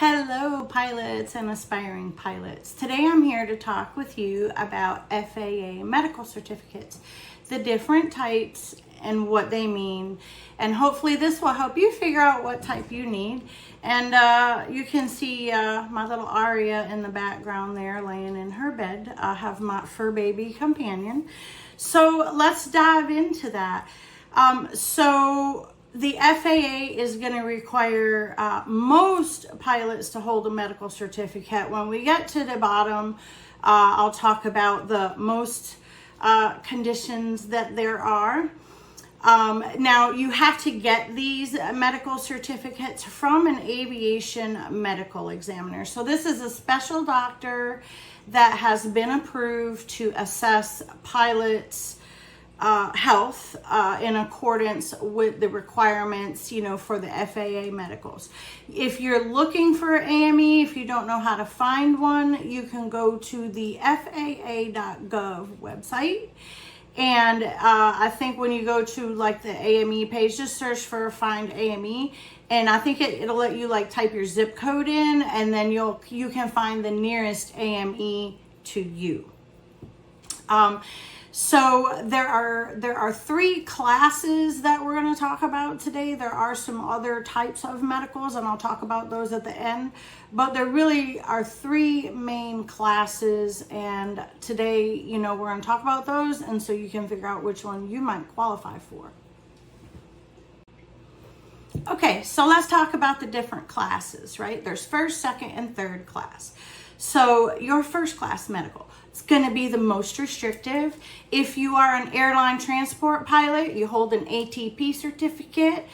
Hello, pilots and aspiring pilots. Today I'm here to talk with you about FAA medical certificates, the different types and what they mean. And hopefully this will help you figure out what type you need. And you can see my little Aria in the background there laying in her bed. I have my fur baby companion. So let's dive into that. The FAA is going to require most pilots to hold a medical certificate. When we get to the bottom, I'll talk about the most conditions that there are. Now, you have to get these medical certificates from an aviation medical examiner. So this is a special doctor that has been approved to assess pilots' health in accordance with the requirements, for the FAA medicals. If you're looking for AME, if you don't know how to find one, you can go to the FAA.gov website. And I think when you go to the AME page, just search for Find AME. And I think it'll let you type your zip code in, and then you can find the nearest AME to you. So there are three classes that we're going to talk about today. There are some other types of medicals, and I'll talk about those at the end. But there really are three main classes, and today, we're going to talk about those, and so you can figure out which one you might qualify for. Okay, so let's talk about the different classes, right? There's first, second, and third class. So your first class medical, it's going to be the most restrictive. If you are an airline transport pilot, you hold an ATP certificate.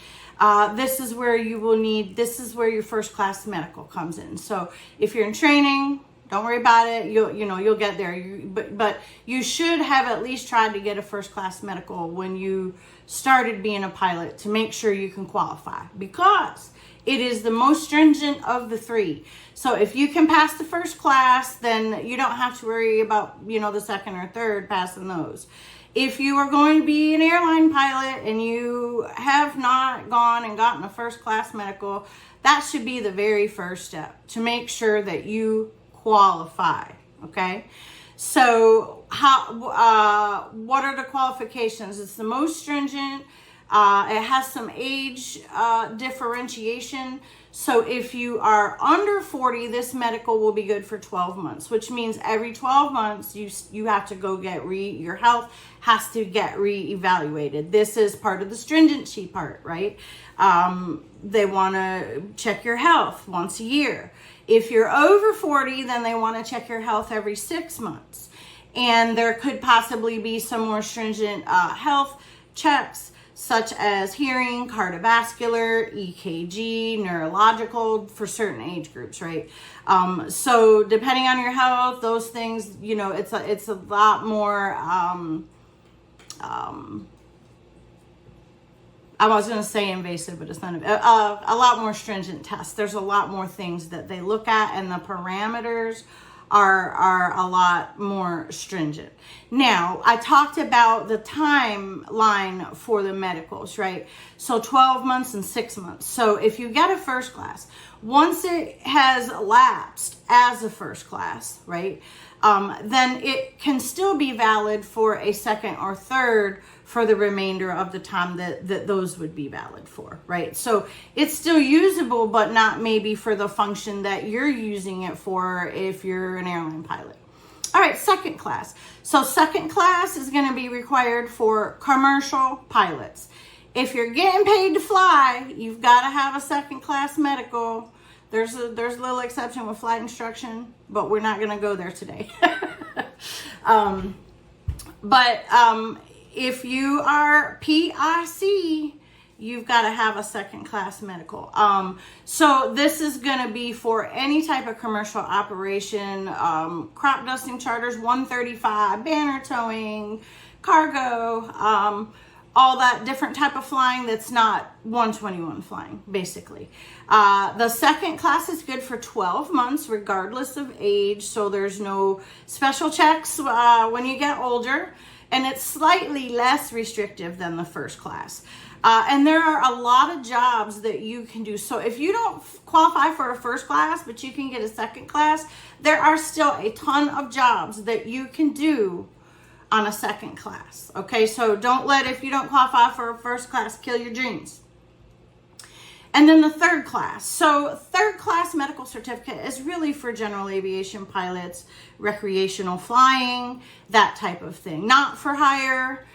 This is where your first class medical comes in. So if you're in training, don't worry about it. You'll get there. But you should have at least tried to get a first class medical when you started being a pilot to make sure you can qualify, because it is the most stringent of the three. So if you can pass the first class, then you don't have to worry about, the second or third passing those. If you are going to be an airline pilot and you have not gone and gotten a first class medical, that should be the very first step to make sure that you qualify, okay? So what are the qualifications? It's the most stringent. It has some age differentiation. So if you are under 40, this medical will be good for 12 months, which means every 12 months you have to go get your health has to get re-evaluated. This is part of the stringency part, right? They want to check your health once a year. If you're over 40, then they want to check your health every 6 months. And there could possibly be some more stringent health checks, such as hearing, cardiovascular, EKG, neurological for certain age groups, right? So depending on your health, those things, it's a lot more, I was going to say invasive, but it's not, a lot more stringent tests. There's a lot more things that they look at, and the parameters are a lot more stringent. Now, I talked about the timeline for the medicals, right? So 12 months and 6 months. So if you get a first class, once it has lapsed as a first class, right, then it can still be valid for a second or third for the remainder of the time that those would be valid for, right? So it's still usable, but not maybe for the function that you're using it for if you're an airline pilot. All right, second class. So second class is going to be required for commercial pilots. If you're getting paid to fly, you've got to have a second class medical. There's a little exception with flight instruction, but we're not going to go there today. If you are PIC, you've got to have a second class medical. So this is going to be for any type of commercial operation, crop dusting charters, 135, banner towing, cargo, all that different type of flying that's not 121 flying, basically. The second class is good for 12 months, regardless of age. So there's no special checks when you get older. And it's slightly less restrictive than the first class. And there are a lot of jobs that you can do. So if you don't qualify for a first class, but you can get a second class, there are still a ton of jobs that you can do on a second class. Okay, so don't let, if you don't qualify for a first class, kill your dreams. And then the third class. So third class medical certificate is really for general aviation pilots, recreational flying, that type of thing. Not for hire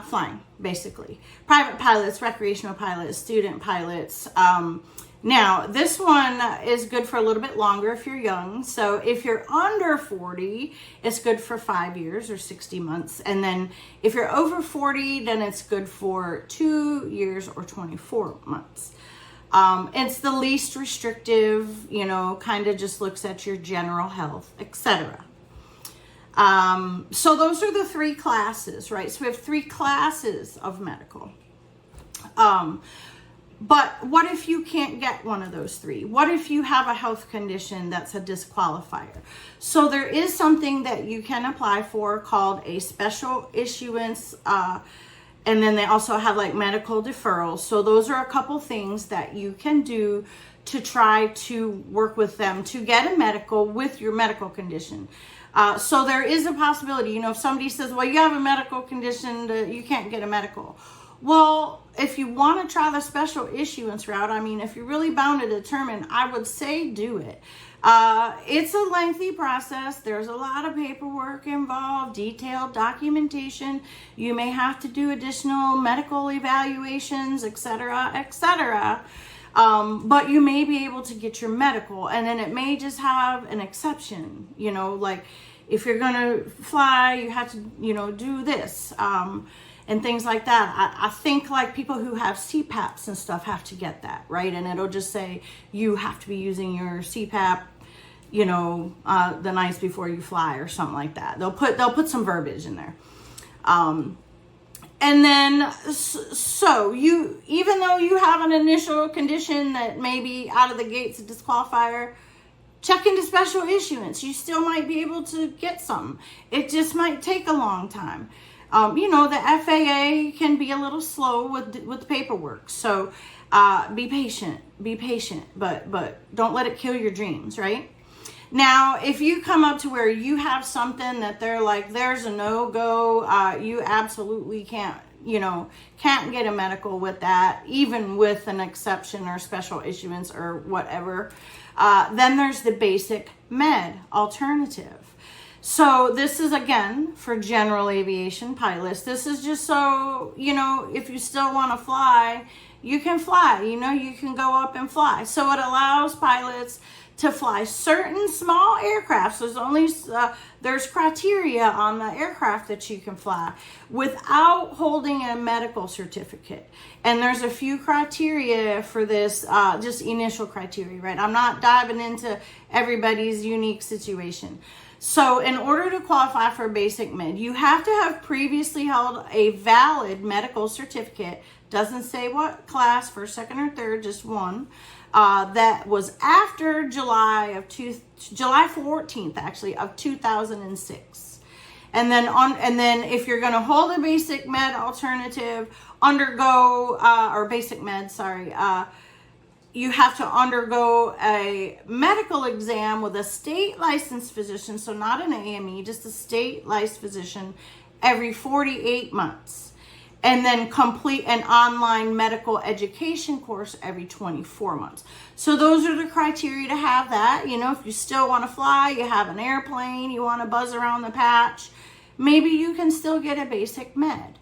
flying, basically. Private pilots, recreational pilots, student pilots. Now, this one is good for a little bit longer if you're young. So if you're under 40, it's good for 5 years or 60 months. And then if you're over 40, then it's good for 2 years or 24 months. It's the least restrictive, you know, kind of just looks at your general health, etc. So those are the three classes, right? So we have three classes of medical. But what if you can't get one of those three? What if you have a health condition that's a disqualifier? So there is something that you can apply for called a special issuance, and then they also have like medical deferrals. So those are a couple things that you can do to try to work with them to get a medical with your medical condition. So there is a possibility, you know, if somebody says, well, you have a medical condition that you can't get a medical. Well, if you want to try the special issuance route, I mean, if you're really bound to determine, I would say do it. It's a lengthy process. There's a lot of paperwork involved, detailed documentation. You may have to do additional medical evaluations, etc., etc. But you may be able to get your medical, and then it may just have an exception, you know, like if you're going to fly, you have to, you know, do this. And things like that. I think like people who have CPAPs and stuff have to get that, right? And it'll just say you have to be using your CPAP, you know, the nights before you fly or something like that. They'll put some verbiage in there. And then, so you, even though you have an initial condition that may be out of the gates a disqualifier, check into special issuance. You still might be able to get some. It just might take a long time. You know, the FAA can be a little slow with the paperwork. So be patient, but don't let it kill your dreams, right? Now, if you come up to where you have something that they're like, there's a no-go, you absolutely can't get a medical with that, even with an exception or special issuance or whatever, then there's the basic med alternative. So this is, again, for general aviation pilots. This is just so, you know, if you still want to fly, you can fly. You know, you can go up and fly. So it allows pilots to fly certain small aircraft. So there's criteria on the aircraft that you can fly without holding a medical certificate. And there's a few criteria for this, just initial criteria, right? I'm not diving into everybody's unique situation. So in order to qualify for basic med, you have to have previously held a valid medical certificate. Doesn't say what class, first, second, or third, just one. That was after July 14th, actually, of 2006. And then if you're going to hold a basic med alternative, you have to undergo a medical exam with a state licensed physician, so not an AME, just a state licensed physician, every 48 months. And then complete an online medical education course every 24 months. So those are the criteria to have that. You know, if you still want to fly, you have an airplane, you want to buzz around the patch, maybe you can still get a basic med.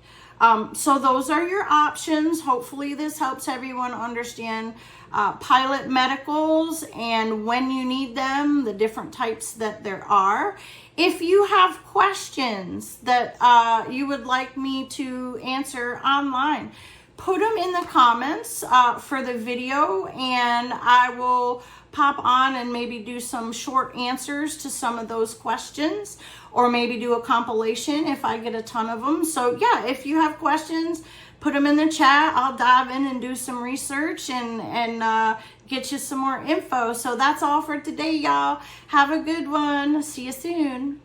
So those are your options. Hopefully this helps everyone understand pilot medicals and when you need them, the different types that there are. If you have questions that you would like me to answer online, put them in the comments for the video, and I will pop on and maybe do some short answers to some of those questions, or maybe do a compilation if I get a ton of them. So yeah, if you have questions, put them in the chat. I'll dive in and do some research and get you some more info. So that's all for today, y'all. Have a good one. See you soon.